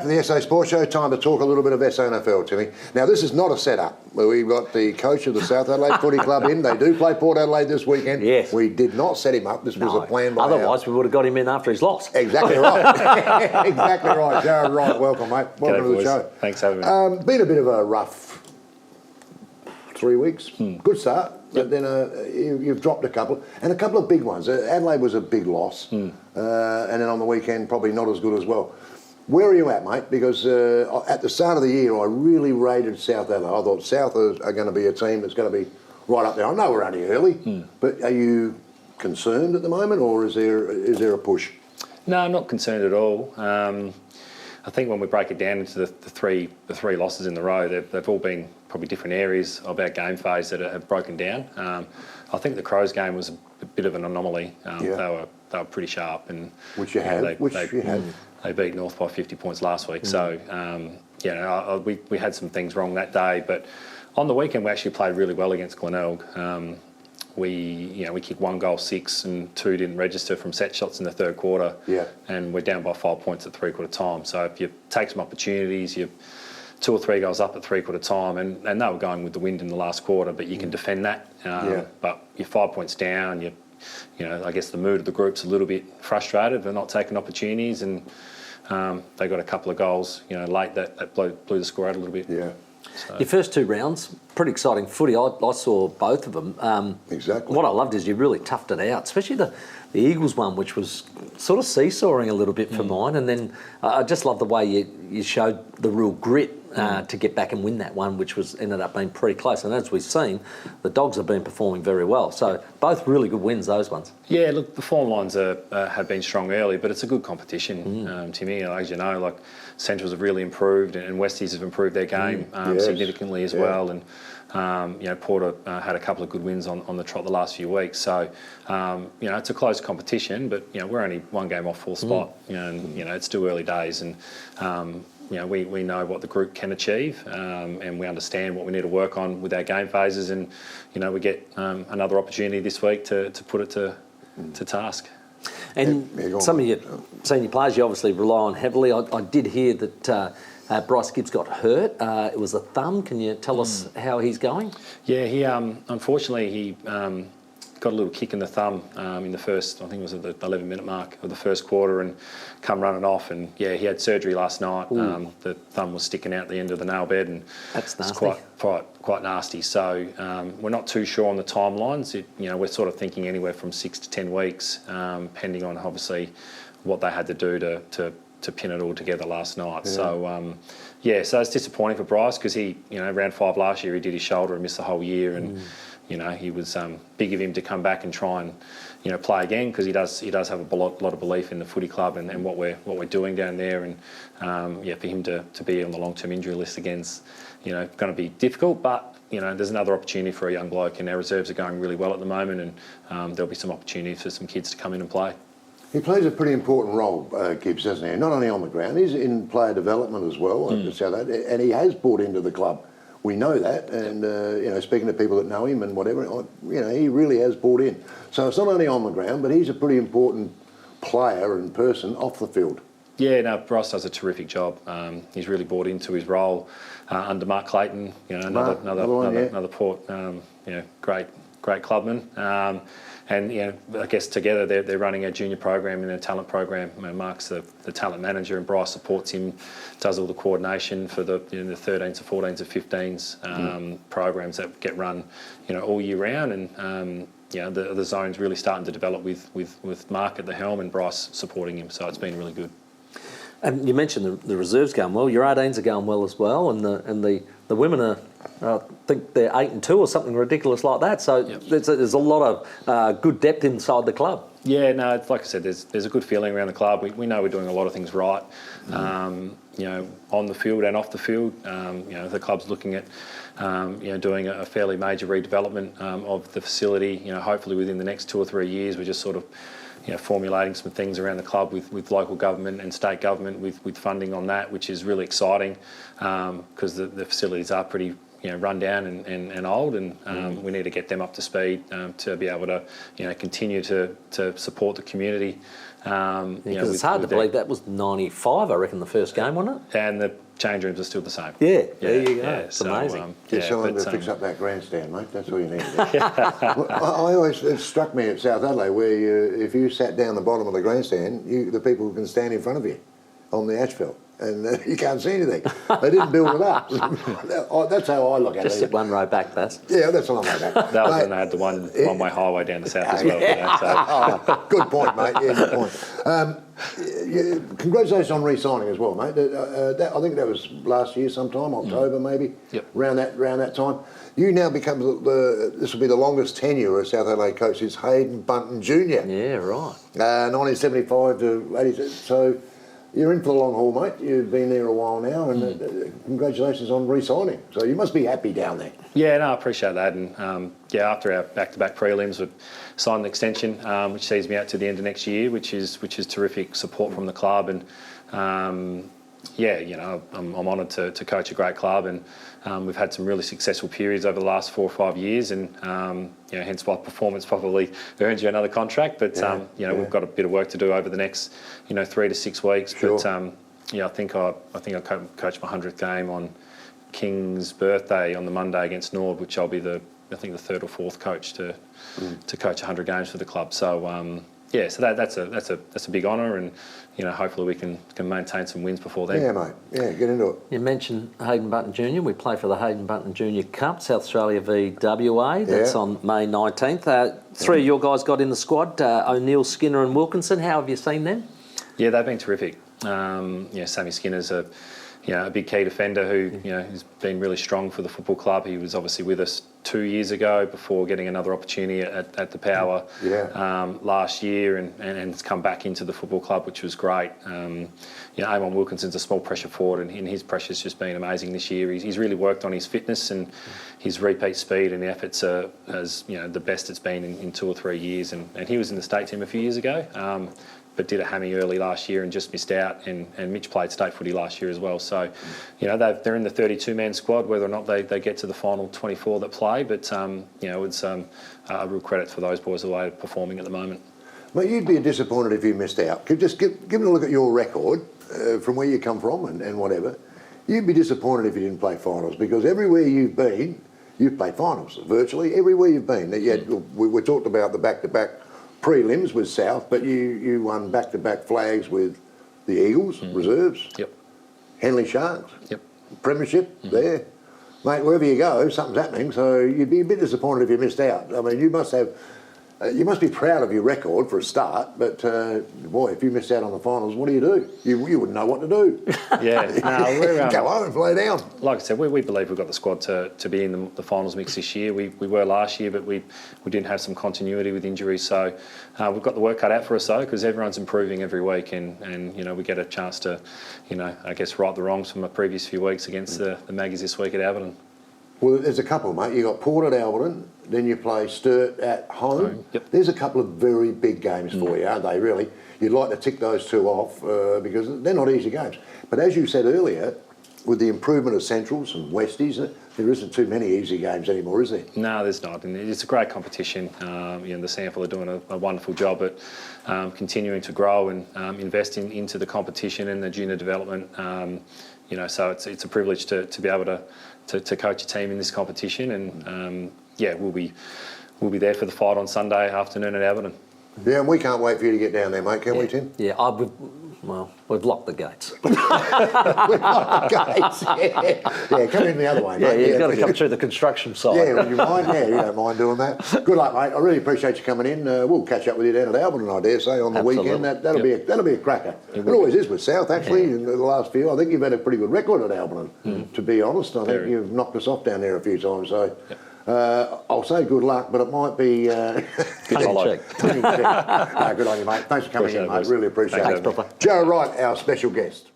back to the SA Sports Show. Time to talk a little bit of SANFL, Timmy. Now, this is not a setup. We've got the coach of the South Adelaide Footy Club in. They do play Port Adelaide this weekend. Yes. We did not set him up. This was a plan by Otherwise, we would have got him in after his loss. Exactly right. Exactly right. Jarrad, Wright, welcome, mate. Welcome to the show. Thanks for having me. Been a bit of a rough 3 weeks. Good start. But then you've dropped a couple, and a couple of big ones. Adelaide was a big loss, and then on the weekend probably not as good as well. Where are you at, mate? Because at the start of the year, I really rated South Adelaide. I thought South are going to be a team that's going to be right up there. I know we're only early, but are you concerned at the moment, or is there a push? No, I'm not concerned at all. I think when we break it down into the three losses in the row, they've all been probably different areas of our game phase that have broken down. I think the Crows game was a bit of an anomaly. They were pretty sharp, and which you had. They beat North by 50 points last week. So we had some things wrong that day, but on the weekend we actually played really well against Glenelg. We kicked 1 goal 6 and 2 didn't register from set shots in the third quarter. Yeah. And we're down by 5 points at three-quarter time. So if you take some opportunities, you're 2 or 3 goals up at three-quarter time, and they were going with the wind in the last quarter, but you can defend that. But you're 5 points down. I guess the mood of the group's a little bit frustrated. They're not taking opportunities, and they got a couple of goals, late that blew the score out a little bit. Yeah. So. Your first 2 rounds, pretty exciting footy. I saw both of them. Exactly. What I loved is you really toughed it out, especially the Eagles one, which was sort of seesawing a little bit for mine. And then I just love the way you showed the real grit to get back and win that one, which ended up being pretty close. And as we've seen, the Dogs have been performing very well. So both really good wins, those ones. Yeah, look, the form lines have been strong early, but it's a good competition, Timmy. As you know, Centrals have really improved, and Westies have improved their game significantly as well. And Porter had a couple of good wins on the trot the last few weeks. So it's a close competition, but we're only 1 game off full spot, and it's still early days, and we know what the group can achieve, and we understand what we need to work on with our game phases, and we get another opportunity this week to put it to task. And some of your senior players you obviously rely on heavily. I did hear that Bryce Gibbs got hurt. It was a thumb. Can you tell us how he's going? Yeah, he unfortunately he got a little kick in the thumb in the first, I think it was at the 11-minute mark of the first quarter, and come running off. And he had surgery last night. The thumb was sticking out the end of the nail bed, and that's nasty. It's quite nasty. So we're not too sure on the timelines. We're sort of thinking anywhere from 6 to 10 weeks, depending on obviously what they had to do to pin it all together last night. Yeah. So it's disappointing for Bryce, because he, round 5 last year, he did his shoulder and missed the whole year, and he was big of him to come back and try and play again, because he does have a lot of belief in the footy club and what we're doing down there, and for him to be on the long-term injury list again's going to be difficult, but there's another opportunity for a young bloke, and our reserves are going really well at the moment, and there'll be some opportunity for some kids to come in and play. He plays a pretty important role, Gibbs, doesn't he? Not only on the ground, he's in player development as well, and he has bought into the club. We know that, and speaking to people that know him and whatever, he really has bought in. So it's not only on the ground, but he's a pretty important player and person off the field. Yeah, no, Bryce does a terrific job. He's really bought into his role under Mark Clayton. Another Port, great clubman. And I guess together they're running a junior program and a talent program. Mark's the talent manager, and Bryce supports him, does all the coordination for the 13s, the 14s, the 15s programs that get run, all year round. And the zone's really starting to develop with Mark at the helm and Bryce supporting him. So it's been really good. And you mentioned the reserves going well. Your 18s are going well as well, and the women are, I think they're 8-2 or something ridiculous like that. So there's a lot of good depth inside the club. Yeah, no, like I said, there's a good feeling around the club. We know we're doing a lot of things right, on the field and off the field. The club's looking at, doing a fairly major redevelopment of the facility. Hopefully within the next 2 or 3 years, we're just sort of formulating some things around the club with local government and state government with funding on that, which is really exciting, because the facilities are pretty run down and old, and we need to get them up to speed to be able to continue to support the community. Because it's hard to believe that was 95, I reckon, the first game, wasn't it? And the change rooms are still the same. Yeah, there you go. Yeah, it's amazing. Get someone to fix up that grandstand, mate. That's all you need to do. It struck me at South Adelaide where if you sat down the bottom of the grandstand, the people can stand in front of you on the asphalt. And you can't see anything. They didn't build it up. That's how I look at it. Just one row back, Bass. Yeah, that's a long way back. That was when they had the one-way highway down the south as well. Good point, mate. Yeah, good point. Congratulations on re-signing as well, mate. I think that was last year sometime, October maybe, around that time. You now become this will be the longest tenure as South Adelaide coach since Hayden Bunton Jr. Yeah, right. 1975 to 86. So you're in for the long haul, mate. You've been there a while now, and congratulations on re-signing. So you must be happy down there. Yeah, no, I appreciate that. And after our back-to-back prelims, we've signed an extension, which sees me out to the end of next year, which is terrific support from the club. And I'm honoured to coach a great club, and we've had some really successful periods over the last 4 or 5 years, and hence why performance probably earns you another contract. But we've got a bit of work to do over the next 3 to 6 weeks. Sure. But I think I coached my 100th game on King's birthday on the Monday against Nord, which I'll be the third or fourth coach to coach 100 games for the club. So so that's a big honour, and hopefully we can maintain some wins before then. Yeah, mate. Yeah, get into it. You mentioned Hayden Bunton Jr. We play for the Hayden Bunton Jr. Cup, South Australia v WA. That's on May 19th. 3 of your guys got in the squad, O'Neill, Skinner and Wilkinson. How have you seen them? Yeah, they've been terrific. Sammy Skinner's a big key defender who has been really strong for the football club. He was obviously with us 2 years ago before getting another opportunity at the Power last year, and has come back into the football club, which was great. Amon Wilkinson's a small pressure forward, and his pressure's just been amazing this year. He's really worked on his fitness, and his repeat speed and the efforts are the best it's been in 2 or 3 years. And he was in the state team a few years ago. But did a hammy early last year and just missed out. And Mitch played state footy last year as well. So, they're in the 32-man squad. Whether or not they get to the final 24 that play, but it's a real credit for those boys the way they're performing at the moment. Mate, you'd be disappointed if you missed out. Just give a look at your record from where you come from and whatever. You'd be disappointed if you didn't play finals, because everywhere you've been, you've played finals. Virtually everywhere you've been. We talked about the back-to-back prelims with South, but you won back-to-back flags with the Eagles, reserves, Henley Sharks, premiership there. Mate, wherever you go, something's happening, so you'd be a bit disappointed if you missed out. I mean, you must be proud of your record for a start, but boy, if you missed out on the finals, what do? You wouldn't know what to do. Go home and play down. Like I said, we believe we've got the squad to be in the finals mix this year. We were last year, but we didn't have some continuity with injuries, so we've got the work cut out for us though, because everyone's improving every week, and we get a chance to, I guess, right the wrongs from the previous few weeks against the Maggies this week at Alberton. Well, there's a couple, mate. You got Port at Alberton, then you play Sturt at home. There's a couple of very big games for you, aren't they, really? You'd like to tick those two off because they're not easy games. But as you said earlier, with the improvement of Centrals and Westies, there isn't too many easy games anymore, is there? No, there's not. And it's a great competition. The SANFL are doing a wonderful job at continuing to grow and invest into the competition and the junior development. So it's a privilege to be able to coach a team in this competition, and we'll be there for the fight on Sunday afternoon at Alberton. Yeah, and we can't wait for you to get down there, mate, can we, Tim? Yeah, we've locked the gates. We've locked the gates, yeah. Come in the other way, mate. Yeah, you've got to come through the construction site. Yeah, you mind? Yeah, you don't mind doing that. Good luck, mate. I really appreciate you coming in. We'll catch up with you down at Alberton, I dare say, on the weekend. That'll be a cracker. It always is with South, actually, in the last few. I think you've had a pretty good record at Alberton, to be honest. I think you've knocked us off down there a few times, so... I'll say good luck, but it might be... Tongue-in-cheek. Good on you, mate. Thanks for coming in, mate. Really appreciate it. Thanks, Papa. Jarrad Wright, our special guest.